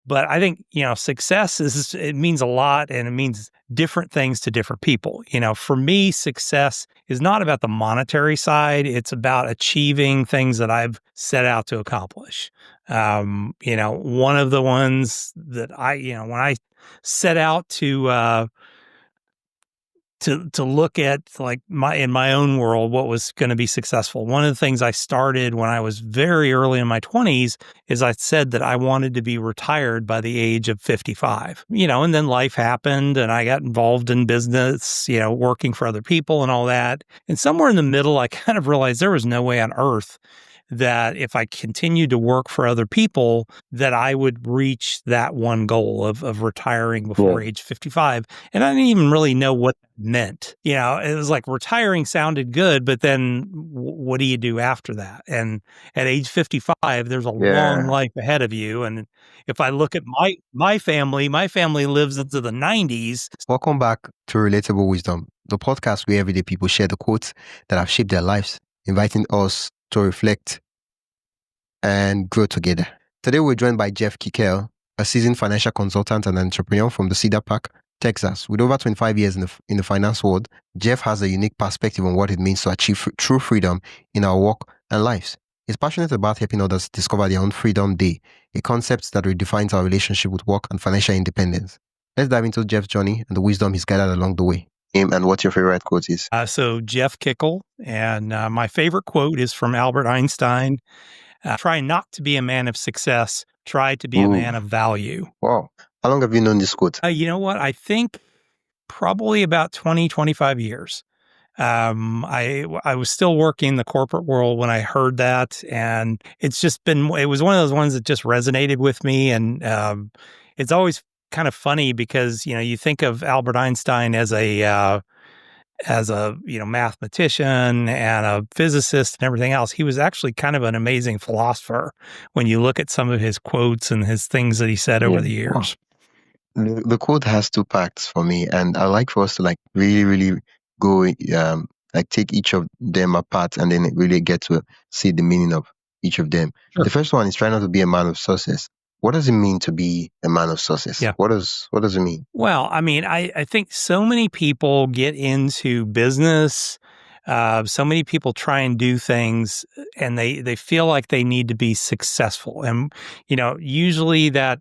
But I think, success it means a lot and it means different things to different people. For me, success is not about the monetary side. It's about achieving things that I've set out to accomplish. One of the ones that when I set out to look at like in my own world what was going to be successful. One of the things I started when I was very early in my 20s is I said that I wanted to be retired by the age of 55. And then life happened and I got involved in business, working for other people and all that. And somewhere in the middle I kind of realized there was no way on earth that if I continued to work for other people, that I would reach that one goal of retiring before age 55. And I didn't even really know what that meant. It was like retiring sounded good, but then what do you do after that? And at age 55, there's a long life ahead of you. And if I look at my family lives into the 90s. Welcome back to Relatable Wisdom, the podcast where everyday people share the quotes that have shaped their lives, inviting us to reflect and grow together. Today, we're joined by Jeff Kikel, a seasoned financial consultant and entrepreneur from the Cedar Park, Texas. With over 25 years in the finance world, Jeff has a unique perspective on what it means to achieve true freedom in our work and lives. He's passionate about helping others discover their own freedom day, a concept that redefines our relationship with work and financial independence. Let's dive into Jeff's journey and the wisdom he's gathered along the way. And what your favorite quote is? So Jeff Kikel, and my favorite quote is from Albert Einstein. Try not to be a man of success. Try to be a man of value. Wow. How long have you known this quote? You know what? I think probably about 20, 25 years. I was still working in the corporate world when I heard that. And it was one of those ones that just resonated with me. And it's always kind of funny because, you think of Albert Einstein as a mathematician and a physicist and everything else. He was actually kind of an amazing philosopher when you look at some of his quotes and his things that he said over the years. The quote has two parts for me, and I like for us to really, really go take each of them apart and then really get to see the meaning of each of them. Sure. The first one is try not to be a man of success. What does it mean to be a man of success? Yeah. What does it mean? Well, I mean, I think so many people get into business. So many people try and do things and they feel like they need to be successful. And, usually that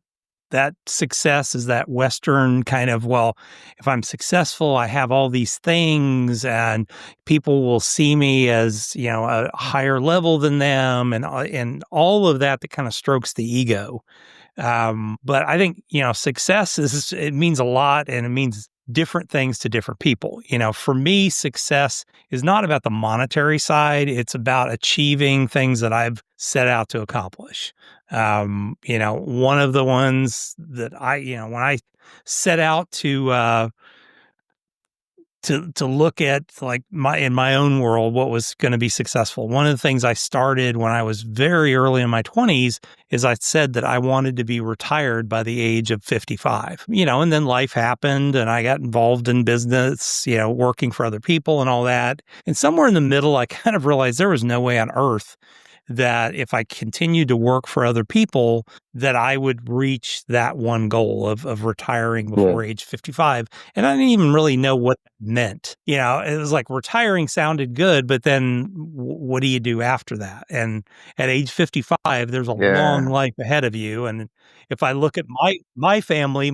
success is that Western kind of, well, if I'm successful, I have all these things and people will see me as, a higher level than them and all of that kind of strokes the ego. But I think, success it means a lot and it means different things to different people. For me, success is not about the monetary side. It's about achieving things that I've set out to accomplish. One of the ones that when I set out to look at in my own world what was going to be successful. One of the things I started when I was very early in my 20s is I said that I wanted to be retired by the age of 55. And then life happened and I got involved in business, working for other people and all that. And somewhere in the middle I kind of realized there was no way on earth that if I continued to work for other people, that I would reach that one goal of retiring before age 55. And I didn't even really know what that meant. It was like retiring sounded good, but then what do you do after that? And at age 55, there's a long life ahead of you. And if I look at my family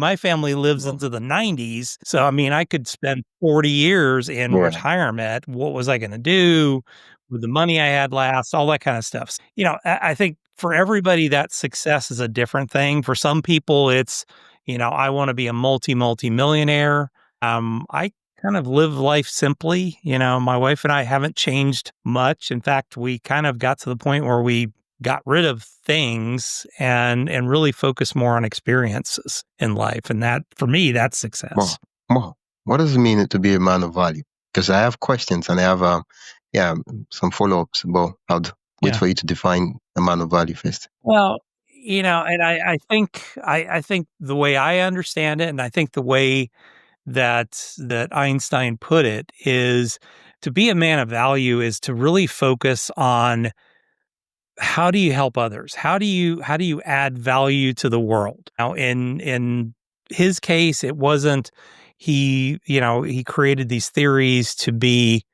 lives into the 90s. So, I mean, I could spend 40 years in retirement. What was I going to do with the money I had last, all that kind of stuff? I think for everybody, that success is a different thing. For some people, it's, I want to be a multi-millionaire. I kind of live life simply. My wife and I haven't changed much. In fact, we kind of got to the point where we got rid of things and really focus more on experiences in life. And that, for me, that's success. Wow. What does it mean to be a man of value? Because I have questions and I have some follow-ups, but I'll wait for you to define a man of value first. Well, and I think the way I understand it, and I think the way that Einstein put it is to be a man of value is to really focus on how do you help others? How do you add value to the world? Now, in his case, it wasn't he created these theories to be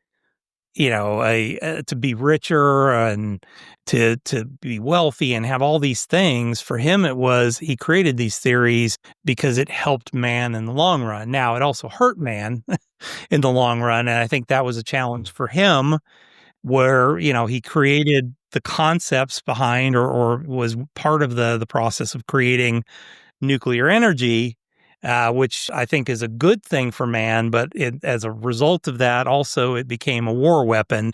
to be richer and to be wealthy and have all these things. For him, it was he created these theories because it helped man in the long run. Now, it also hurt man in the long run, and I think that was a challenge for him where he created the concepts behind or was part of the process of creating nuclear energy, which I think is a good thing for man. But as a result of that, also it became a war weapon,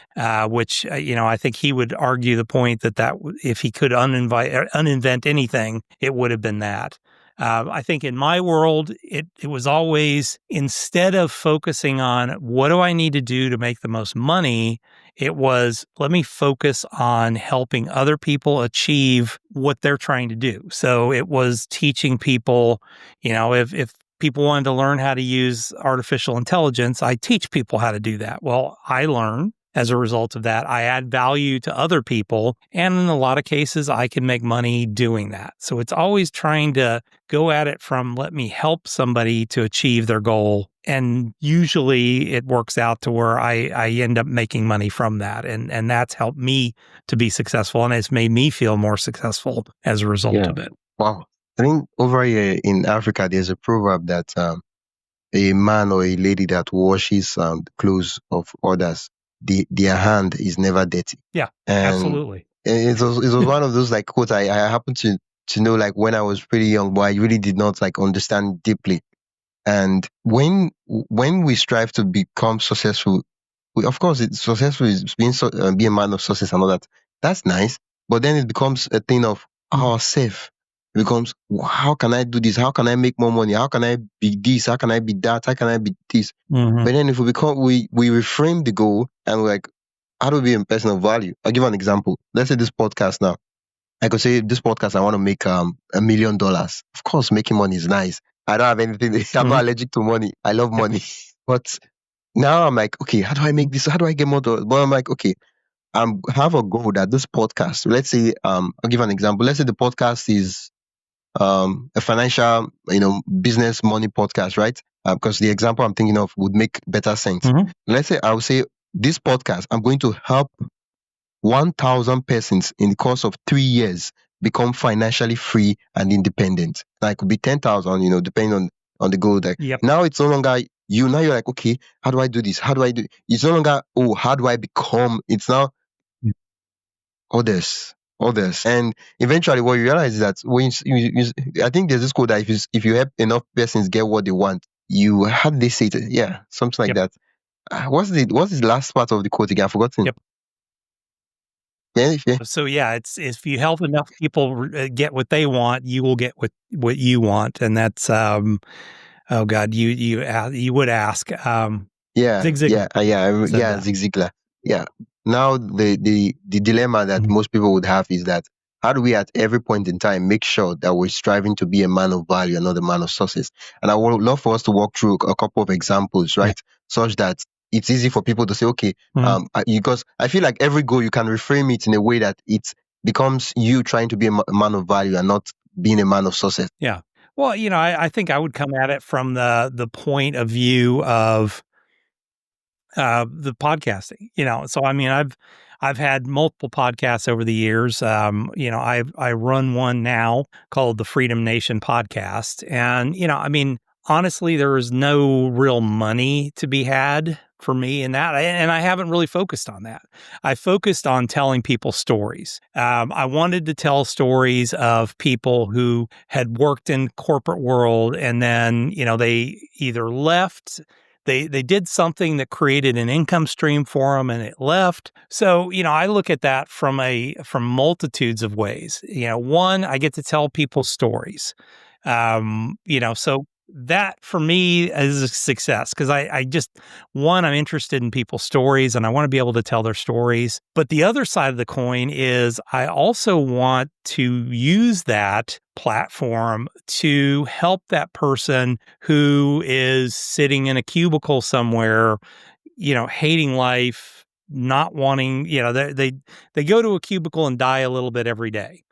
which I think he would argue the point that if he could uninvent anything, it would have been that. I think in my world, it was always, instead of focusing on what do I need to do to make the most money, it was, let me focus on helping other people achieve what they're trying to do. So it was teaching people, if people wanted to learn how to use artificial intelligence, I teach people how to do that. Well, I learn. As a result of that, I add value to other people. And in a lot of cases, I can make money doing that. So it's always trying to go at it from, let me help somebody to achieve their goal. And usually it works out to where I end up making money from that. And that's helped me to be successful. And it's made me feel more successful as a result of it. Wow. I think over here in Africa, there's a proverb that a man or a lady that washes the clothes of others, their hand is never dirty. Yeah, and absolutely. It was one of those like quotes I happened to know like when I was pretty young, but I really did not like understand deeply. And when we strive to become successful, of course, it's successful is being be a man of success and all that. That's nice, but then it becomes a thing of ourself. It becomes, how can I do this? How can I make more money? How can I be this? How can I be that? How can I be this? Mm-hmm. But then if we reframe the goal and we're like, how do we be a person of value? I'll give an example. Let's say this podcast now. I could say this podcast, I want to make $1 million. Of course, making money is nice. I don't have anything. I'm not allergic to money. I love money. But now I'm like, okay, how do I make this? How do I get more dollars? But I'm like, okay, have a goal that this podcast, let's say, I'll give an example. Let's say the podcast is a financial, business money podcast, right? Because the example I'm thinking of would make better sense. Mm-hmm. Let's say I would say this podcast, I'm going to help 1,000 persons in the course of 3 years become financially free and independent. Like it could be 10,000, depending on the goal. Like now it's no longer you. Now you're like, okay, how do I do this? How do I do? It's no longer, oh, how do I become? It's now others. And eventually what you realize is that when I think there's this quote that if you help enough persons get what they want, how do they say it? Yeah, something like that. What's the last part of the quote again? I've forgotten. Yeah. So yeah, it's if you help enough people get what they want, you will get what you want, and that's oh God, you would ask Zig Ziglar. Zig Ziglar. Yeah. Now the dilemma that most people would have is that how do we at every point in time make sure that we're striving to be a man of value and not a man of success? And I would love for us to walk through a couple of examples, right? Such that it's easy for people to say, okay, because I feel like every goal you can reframe it in a way that it becomes you trying to be a man of value and not being a man of success. Yeah. Well, I think I would come at it from the point of view of the podcasting. So I mean, I've had multiple podcasts over the years. I run one now called the Freedom Nation Podcast, and I mean, honestly, there is no real money to be had for me in that. And I haven't really focused on that. I focused on telling people stories. I wanted to tell stories of people who had worked in corporate world and then, they either left, they did something that created an income stream for them and it left. So, I look at that from multitudes of ways. One, I get to tell people stories. So that for me is a success because I'm interested in people's stories and I want to be able to tell their stories. But the other side of the coin is I also want to use that platform to help that person who is sitting in a cubicle somewhere, hating life, not wanting, they go to a cubicle and die a little bit every day.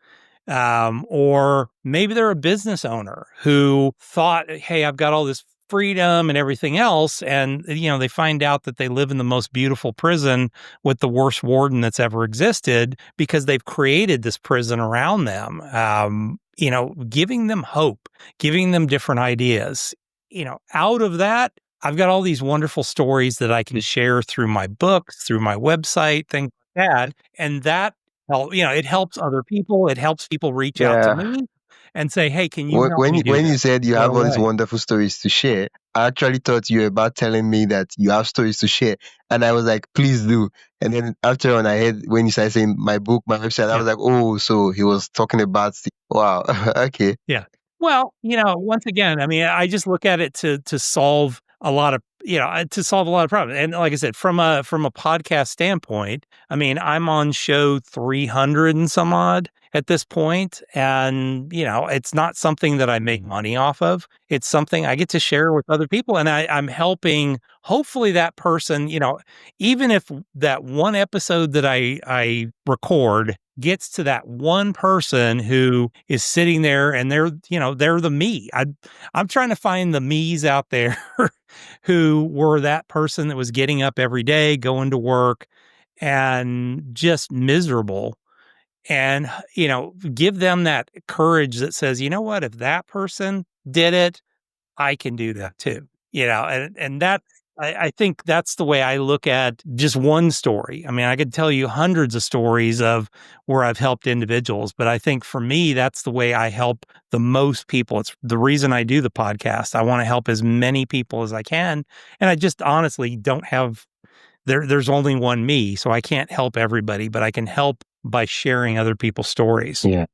Or maybe they're a business owner who thought, hey, I've got all this freedom and everything else. And, they find out that they live in the most beautiful prison with the worst warden that's ever existed because they've created this prison around them. Giving them hope, giving them different ideas. Out of that, I've got all these wonderful stories that I can share through my books, through my website, things like that. And that, it helps other people. It helps people reach out to me and say, hey, can you help me do When this? you said you Right have all these away. wonderful stories to share, I actually thought you were about telling me that you have stories to share. And I was like, please do. And then after on, I heard when you started saying my book, my website, I was like, oh, so he was talking about, wow, okay. Yeah. Well, once again, I mean, I just look at it to solve a lot of, to solve a lot of problems. And like I said, from a podcast standpoint, I mean, I'm on show 300 and some odd at this point, and it's not something that I make money off of. It's something I get to share with other people, and I'm helping. Hopefully, that person, even if that one episode that I record gets to that one person who is sitting there and they're the me. I'm trying to find the me's out there who were that person that was getting up every day, going to work and just miserable, and give them that courage that says, you know what, if that person did it, I can do that too. And that, I think that's the way I look at just one story. I mean, I could tell you hundreds of stories of where I've helped individuals, but I think for me, that's the way I help the most people. It's the reason I do the podcast. I want to help as many people as I can. And I just honestly don't have, there's only one me, so I can't help everybody, but I can help by sharing other people's stories. Yeah.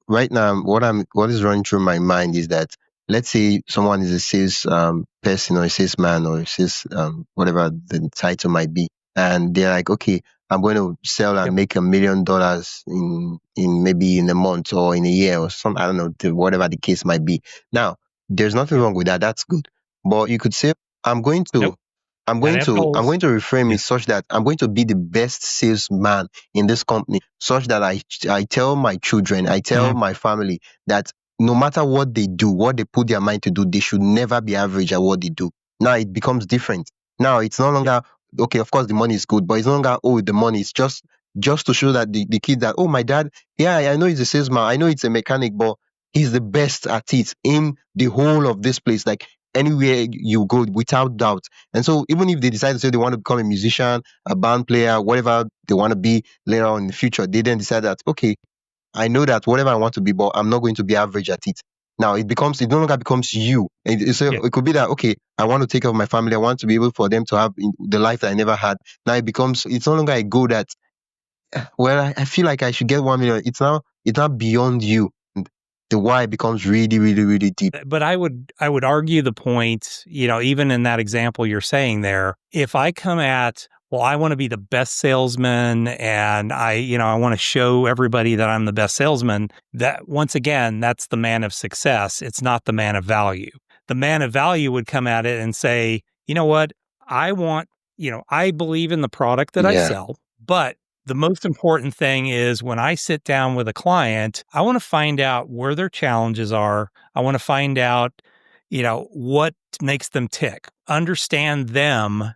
Right now, what is running through my mind is that, let's say someone is a sales person or a salesman or a sales whatever the title might be, and they're like, okay, I'm going to sell and make $1 million in maybe in a month or in a year or some, I don't know, whatever the case might be. Now, there's nothing wrong with that. That's good. But you could say, I'm going to Nope. I'm Gotta going have to I'm goals. going to reframe it such that I'm going to be the best salesman in this company, such that I tell my children, I tell my family that no matter what they do, what they put their mind to do, they should never be average at what they do. Now it becomes different. Now it's no longer, okay, of course the money is good, but it's no longer, oh, the money. It's just to show that the kid that, oh, my dad, yeah, I know he's a salesman, I know it's a mechanic, but he's the best at it in the whole of this place. Like anywhere you go, without doubt. And so even if they decide to say they want to become a musician, a band player, whatever they want to be later on in the future, they then decide that, okay, I know that whatever I want to be, but I'm not going to be average at it. Now it no longer becomes you. It could be that, okay, I want to take care of my family. I want to be able for them to have the life that I never had. Now it's no longer a goal that, well, I feel like I should get 1 million. It's now beyond you. The why becomes really, really, really deep. But I would argue the point, even in that example you're saying there, if I come at, well, I want to be the best salesman and I want to show everybody that I'm the best salesman, that once again, that's the man of success. It's not the man of value. The man of value would come at it and say, you know what? I believe in the product that I sell, but the most important thing is when I sit down with a client, I want to find out where their challenges are. I want to find out, what makes them tick, understand them.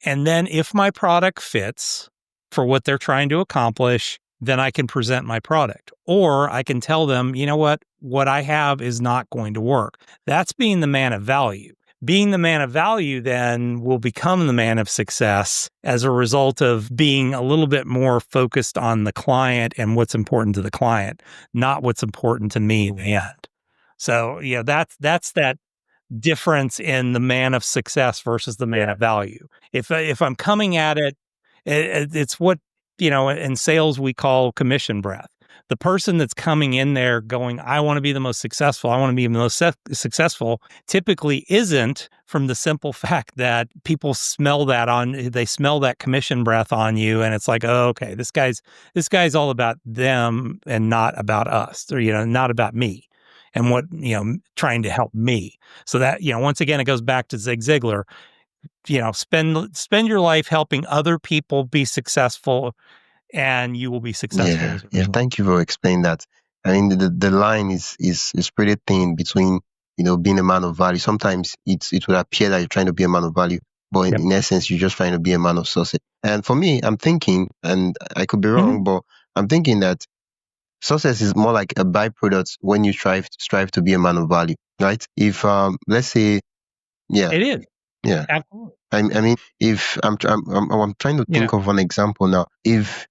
And then if my product fits for what they're trying to accomplish, then I can present my product. Or I can tell them, you know what I have is not going to work. That's being the man of value. Being the man of value then will become the man of success as a result of being a little bit more focused on the client and what's important to the client, not what's important to me in the end. So, that's that difference in the man of success versus the man of value. If I'm coming at it, it's what, in sales we call commission breath. The person that's coming in there going, I want to be the most successful, I want to be the most successful, typically isn't, from the simple fact that people smell that commission breath on you. And it's like, oh, okay, this guy's all about them and not about us, or, not about me and what, trying to help me. So that, once again, it goes back to Zig Ziglar. spend your life helping other people be successful, and you will be successful. Yeah. Thank you for explaining that. I mean, the line is pretty thin between being a man of value. Sometimes it would appear that you're trying to be a man of value, but Yep. in essence, you're just trying to be a man of success. And for me, I'm thinking, and I could be Mm-hmm. wrong, but I'm thinking that success is more like a byproduct when you strive to be a man of value, right? If let's say, yeah, It is. yeah. Absolutely. I mean, if I'm trying to think of an example now. If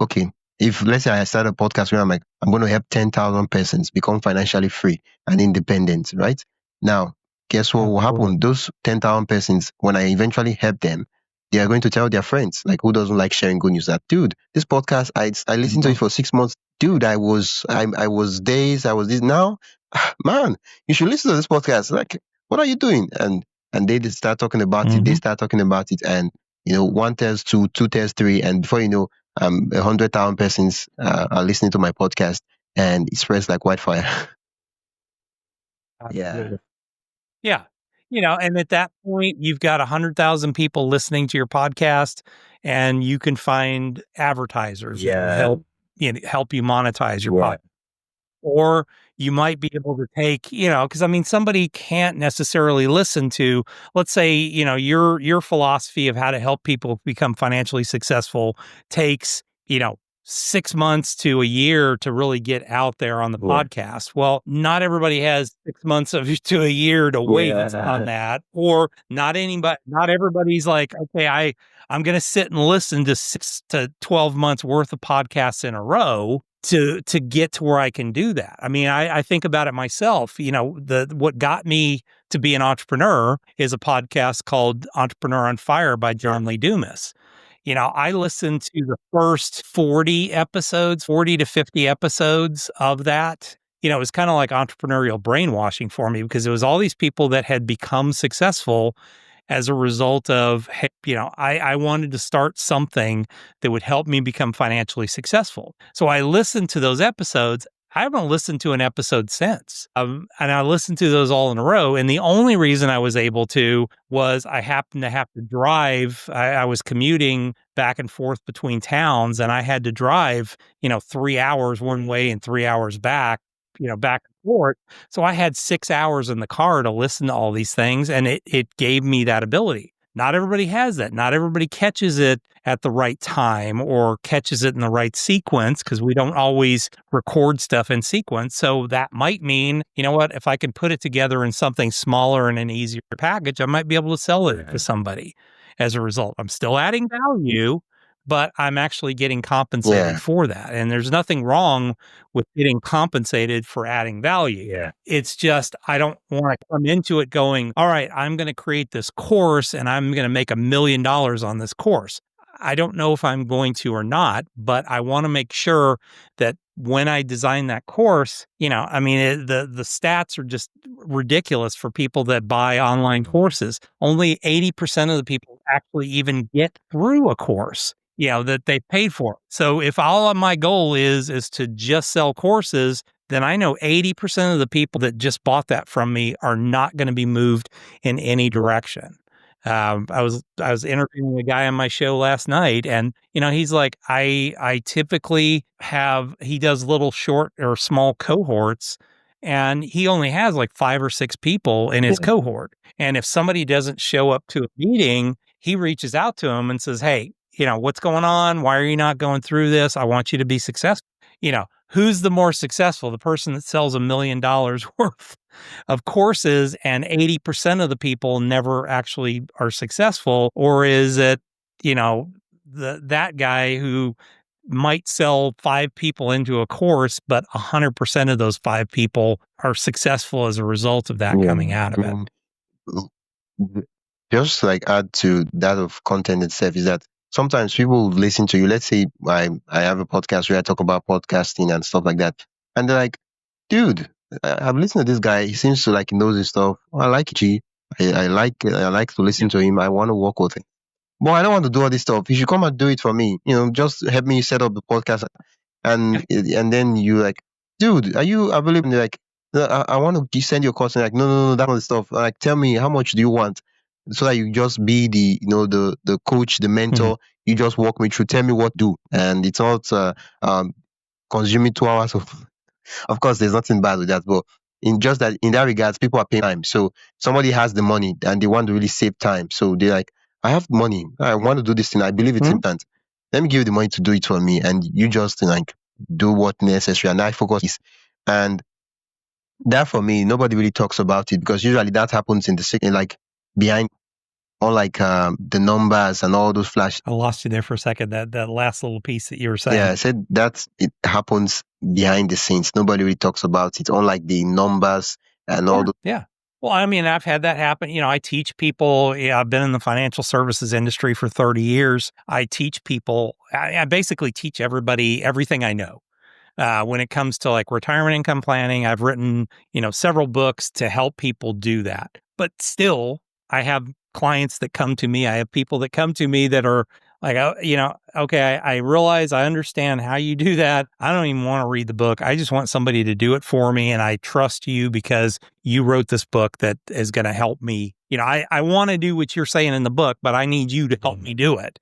okay, if let's say I start a podcast where I'm like, I'm going to help 10,000 persons become financially free and independent, right? Now, guess what will happen? Those 10,000 persons, when I eventually help them, they are going to tell their friends, like, who doesn't like sharing good news, that, dude, this podcast, I listened to it for 6 months. Dude, I was days, I was this. Now, man, you should listen to this podcast. Like, what are you doing? And they start talking about it. They start talking about it, and one tells two, two tells three, and before you know, 100,000 persons are listening to my podcast, and it spreads like wildfire. Yeah. And at that point, you've got 100,000 people listening to your podcast, and you can find advertisers that will help you monetize your podcast. Or you might be able to take, because somebody can't necessarily listen to, let's say, your philosophy of how to help people become financially successful takes, 6 months to a year to really get out there on the podcast. Well, not everybody has 6 months to a year to wait on that, or not everybody's like, okay, I'm going to sit and listen to 6 to 12 months worth of podcasts in a row to get to where I can do that. I mean, I think about it myself. What got me to be an entrepreneur is a podcast called Entrepreneur on Fire by John Lee Dumas. I listened to the first 40 to 50 episodes of that. It was kind of like entrepreneurial brainwashing for me, because it was all these people that had become successful as a result of, I wanted to start something that would help me become financially successful. So I listened to those episodes. I haven't listened to an episode since. And I listened to those all in a row. And the only reason I was able to was I happened to have to drive. I was commuting back and forth between towns, and I had to drive, 3 hours one way and 3 hours back, back and forth. So I had 6 hours in the car to listen to all these things, and it gave me that ability. Not everybody has that. Not everybody catches it at the right time or catches it in the right sequence, because we don't always record stuff in sequence. So that might mean, if I can put it together in something smaller and an easier package, I might be able to sell it to somebody as a result. I'm still adding value, but I'm actually getting compensated for that. And there's nothing wrong with getting compensated for adding value. It's just, I don't want to come into it going, all right, I'm going to create this course and I'm going to make $1 million on this course. I don't know if I'm going to or not, but I want to make sure that when I design that course, the stats are just ridiculous for people that buy online courses. Only 80% of the people actually even get through a course, that they paid for. So if all of my goal is to just sell courses, then I know 80% of the people that just bought that from me are not going to be moved in any direction. I was interviewing a guy on my show last night, and he's like, I typically he does little short or small cohorts, and he only has like 5 or 6 people in his cohort. And if somebody doesn't show up to a meeting, he reaches out to him and says, hey, what's going on? Why are you not going through this? I want you to be successful. Who's the more successful? The person that sells $1 million worth of courses and 80% of the people never actually are successful? Or is it, that guy who might sell 5 people into a course, but 100% of those 5 people are successful as a result of that coming out of it? Just like add to that of content itself is that sometimes people listen to you. Let's say I have a podcast where I talk about podcasting and stuff like that, and they're like, dude, I've listened to this guy. He seems to like knows his stuff. I like G. I like to listen to him. I want to work with him. But I don't want to do all this stuff. You should come and do it for me. Just help me set up the podcast. And then you like, dude, are you available? And they're like, I want to send you a course. And like, no, that's not the stuff. Like, tell me, how much do you want? so that you just be the coach, the mentor. You just walk me through, tell me what to do, and it's not consuming 2 hours of course, there's nothing bad with that, but in just that in that regards, people are paying time. So somebody has the money and they want to really save time. So they're like, I have money, I want to do this thing, I believe it's important. Let me give you the money to do it for me, and you just like do what necessary, and I focus is. And that for me, nobody really talks about it, because usually that happens in the second, like behind all like the numbers and all those flash. I lost you there for a second. That last little piece that you were saying. Yeah, I said that it happens behind the scenes. Nobody really talks about it, unlike the numbers and all those. Yeah. Well, I mean, I've had that happen. You know, I teach people. Yeah, I've been in the financial services industry for 30 years. I teach people. I basically teach everybody everything I know. When it comes to like retirement income planning, I've written, several books to help people do that. But still, I have clients that come to me. I have people that come to me that are like, okay, I realize, I understand how you do that. I don't even want to read the book. I just want somebody to do it for me. And I trust you because you wrote this book that is going to help me. I want to do what you're saying in the book, but I need you to help me do it.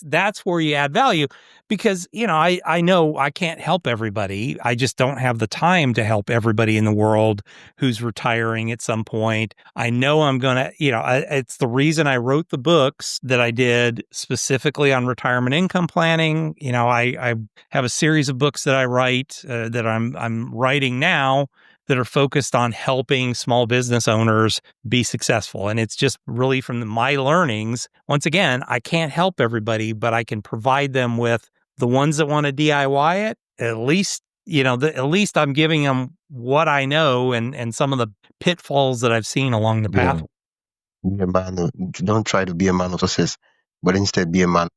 That's where you add value, because, I know I can't help everybody. I just don't have the time to help everybody in the world who's retiring at some point. I know I'm going to, it's the reason I wrote the books that I did specifically on retirement income planning. I have a series of books that I write that I'm writing now that are focused on helping small business owners be successful. And it's just really from my learnings. Once again, I can't help everybody, but I can provide them with the ones that want to DIY it. At least, at least I'm giving them what I know and some of the pitfalls that I've seen along the path. Be a man. Don't try to be a man of success, but instead be a man.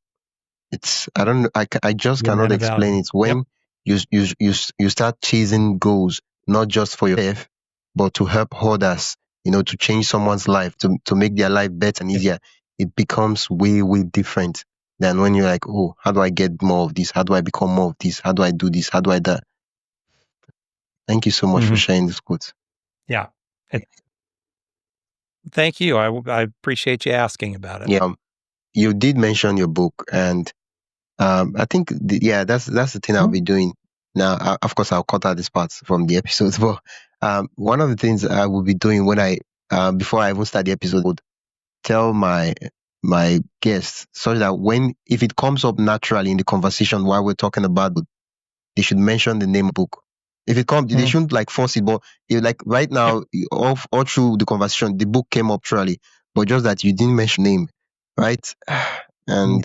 I don't know. I just cannot explain it. When you start chasing goals, not just for yourself, but to help others, to change someone's life, to make their life better and easier, it becomes way, way different than when you're like, oh, how do I get more of this? How do I become more of this? How do I do this? How do I that? Thank you so much for sharing this quote. Yeah. Thank you. I appreciate you asking about it. Yeah. You did mention your book, and I think, that's the thing I'll be doing. Now, of course, I'll cut out this part from the episodes, but one of the things I will be doing when before I even start the episode, would tell my guests, so that if it comes up naturally in the conversation while we're talking about it, they should mention the name of the book. If it comes, they shouldn't like force it, but like right now, all through the conversation, the book came up naturally, but just that you didn't mention name, right? And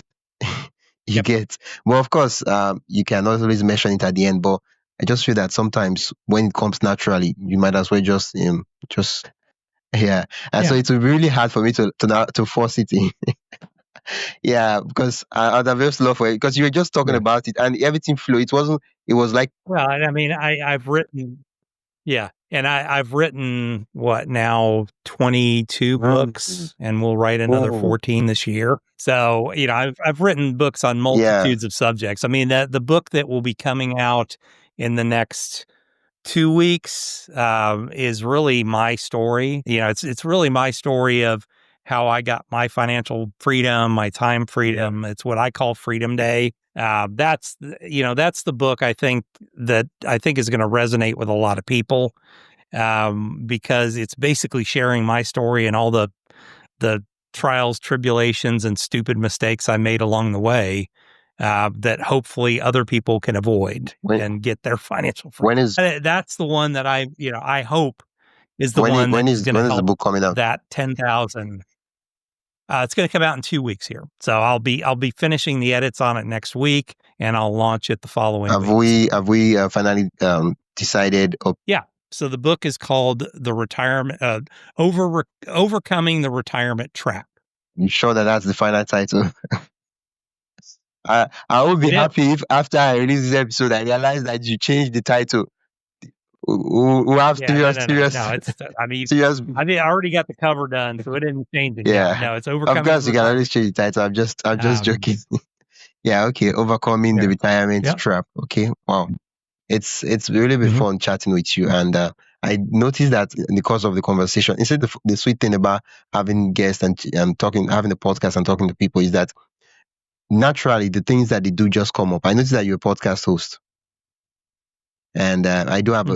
you get, well, of course, you can always mention it at the end, but I just feel that sometimes when it comes naturally, you might as well just yeah. And so it's really hard for me to force it in. Yeah, because I'd have just loved for it, because you were just talking about it and everything flew. It was like, well, I mean, I've written, and I've written what now 22 books, and we'll write another 14 this year. So, I've written books on multitudes of subjects. I mean, the book that will be coming out in the next 2 weeks is really my story. It's really my story of how I got my financial freedom, my time freedom. It's what I call Freedom Day. That's the book I think is going to resonate with a lot of people, because it's basically sharing my story and all the trials, tribulations, and stupid mistakes I made along the way, that hopefully other people can avoid and get their financial freedom. That's the one that I hope is the one that is going to help the book coming out? That 10,000. It's going to come out in 2 weeks here. So I'll be finishing the edits on it next week, and I'll launch it the following week. Have we finally decided? Yeah. So the book is called The Retirement, Overcoming the Retirement Trap. You sure that's the final title? I would be happy if after I release this episode, I realize that you changed the title. We'll have serious. No, it's, serious. I already got the cover done, so it didn't change it. Yeah. No, it's Overcoming. Of course, you can always change the title. I'm just joking. Yeah. Okay. Overcoming the Retirement Trap. Okay. Wow. It's really been fun chatting with you, and I noticed that in the course of the conversation, instead of the sweet thing about having guests and talking, having a podcast and talking to people is that naturally the things that they do just come up. I noticed that you're a podcast host. And I do have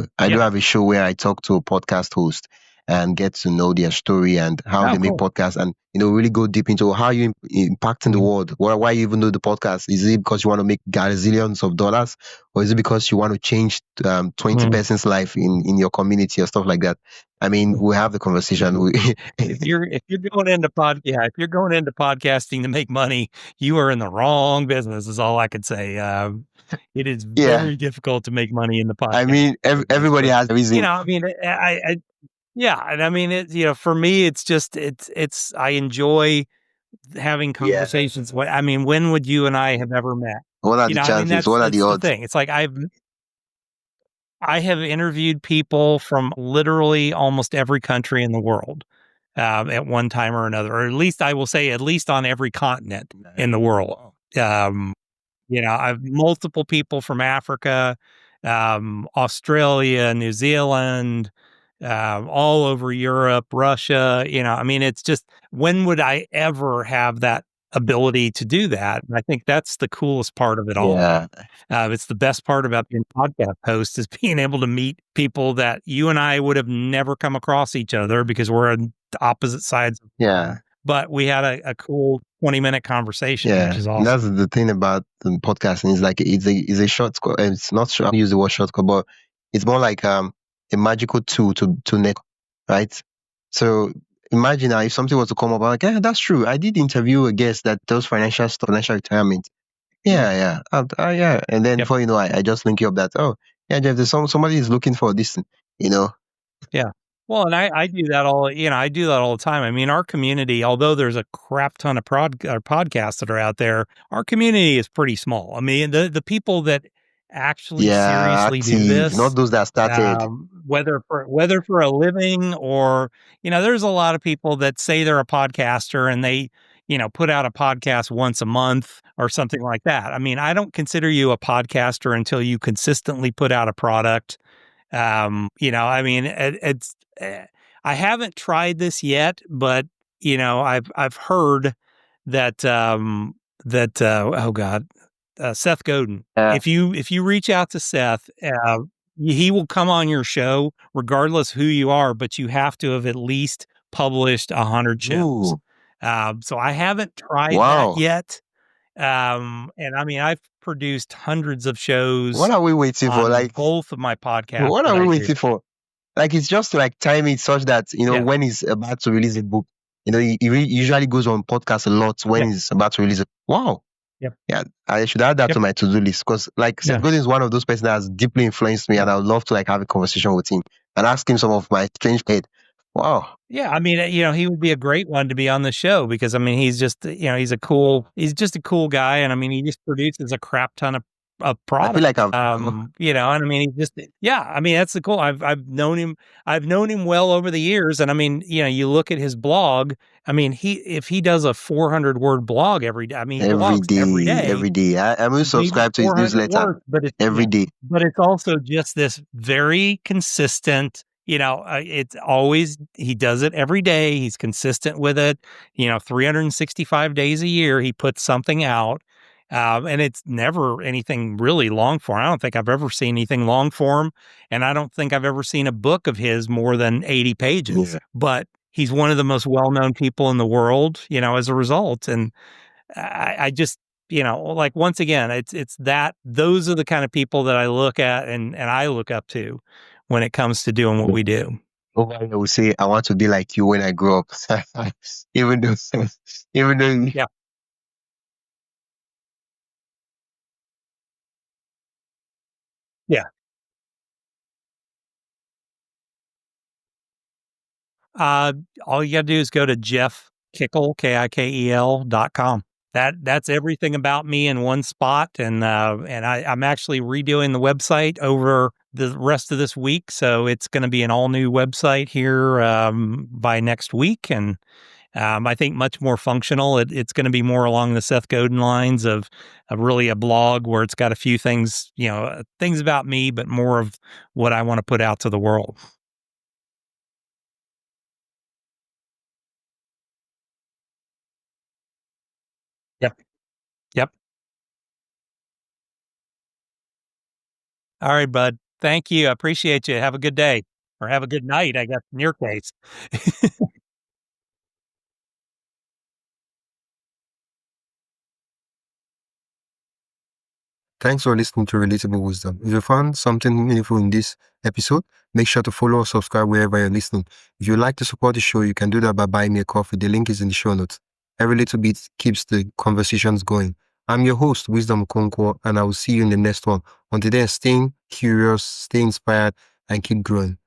a show where I talk to a podcast host and get to know their story and how they make podcasts, and really go deep into how you impacting the world. Why you even do the podcast? Is it because you want to make gazillions of dollars, or is it because you want to change 20 person's life in your community or stuff like that? I mean, we have the conversation. If you're going into if you're going into podcasting to make money, you are in the wrong business. Is all I could say. It is very difficult to make money in the podcast. I mean, everybody has a reason. I mean, and I mean, for me, it's just I enjoy having conversations. I mean, when would you and I have ever met? What are the chances? What are the odds? The thing. It's like I have interviewed people from literally almost every country in the world at one time or another, or at least I will say at least on every continent in the world. I've multiple people from Africa, Australia, New Zealand, all over Europe, Russia. I mean, it's just, when would I ever have that ability to do that? And I think that's the coolest part of it all. It's the best part about being a podcast host, is being able to meet people that you and I would have never come across each other because we're on the opposite sides. But we had a cool 20-minute conversation, which is awesome. That's the thing about the podcasting, is like it's a shortcut. It's not sure I use the word shortcut, but it's more like a magical tool to net, right? So imagine now if something was to come up, I'm like, yeah, that's true. I did interview a guest that does financial retirement. And then before you know, I just link you up that, Jeff, there's somebody is looking for this, Yeah. Well, and I do that I do that all the time. I mean, our community, although there's a crap ton of podcasts that are out there, our community is pretty small. I mean, the people that actually seriously do this, not those that started, whether for a living or, there's a lot of people that say they're a podcaster and they, put out a podcast once a month or something like that. I mean, I don't consider you a podcaster until you consistently put out a product. I mean, I haven't tried this yet, but I've heard that Seth Godin. If you reach out to Seth, he will come on your show regardless who you are, but you have to have at least published 100 shows. So I haven't tried that yet. And I mean, I've produced hundreds of shows. What are we waiting for? Like both of my podcasts. What are we waiting for? Like, it's just to like time it such that, when he's about to release a book, he usually goes on podcasts a lot when he's about to release it. Wow. Yeah. I should add that to my to-do list, because Seth Godin is one of those persons that has deeply influenced me, and I would love to have a conversation with him and ask him some of my strange head. Wow. Yeah, I mean, he would be a great one to be on the show, because I mean, he's just, he's just a cool guy, and I mean, he just produces a crap ton of product. I feel like and I mean, I mean, that's the cool. I've known him well over the years, and I mean, you look at his blog. I mean, if he does a 400-word blog every day, I mean, he blogs every day. I'm going to subscribe to his newsletter every day. But it's also just this very consistent. It's always, he does it every day. He's consistent with it. 365 days a year, he puts something out. And it's never anything really long form. I don't think I've ever seen anything long form. And I don't think I've ever seen a book of his more than 80 pages. But he's one of the most well-known people in the world, as a result. And I just, once again, it's that, those are the kind of people that I look at and I look up to when it comes to doing what we do. I will say, I want to be like you when I grow up. even though Yeah. All you got to do is go to Jeff Kikel, KIKEL.com. That's everything about me in one spot. And I'm actually redoing the website over the rest of this week. So it's going to be an all new website here, by next week. And, I think much more functional. It's going to be more along the Seth Godin lines of really a blog where it's got a few things, things about me, but more of what I want to put out to the world. All right, bud. Thank you. I appreciate you. Have a good day or have a good night, I guess, in your case. Thanks for listening to Relatable Wisdom. If you found something meaningful in this episode, make sure to follow or subscribe wherever you're listening. If you'd like to support the show, you can do that by buying me a coffee. The link is in the show notes. Every little bit keeps the conversations going. I'm your host, Wisdom Okonkwo, and I will see you in the next one. Until then, staying curious, stay inspired, and keep growing.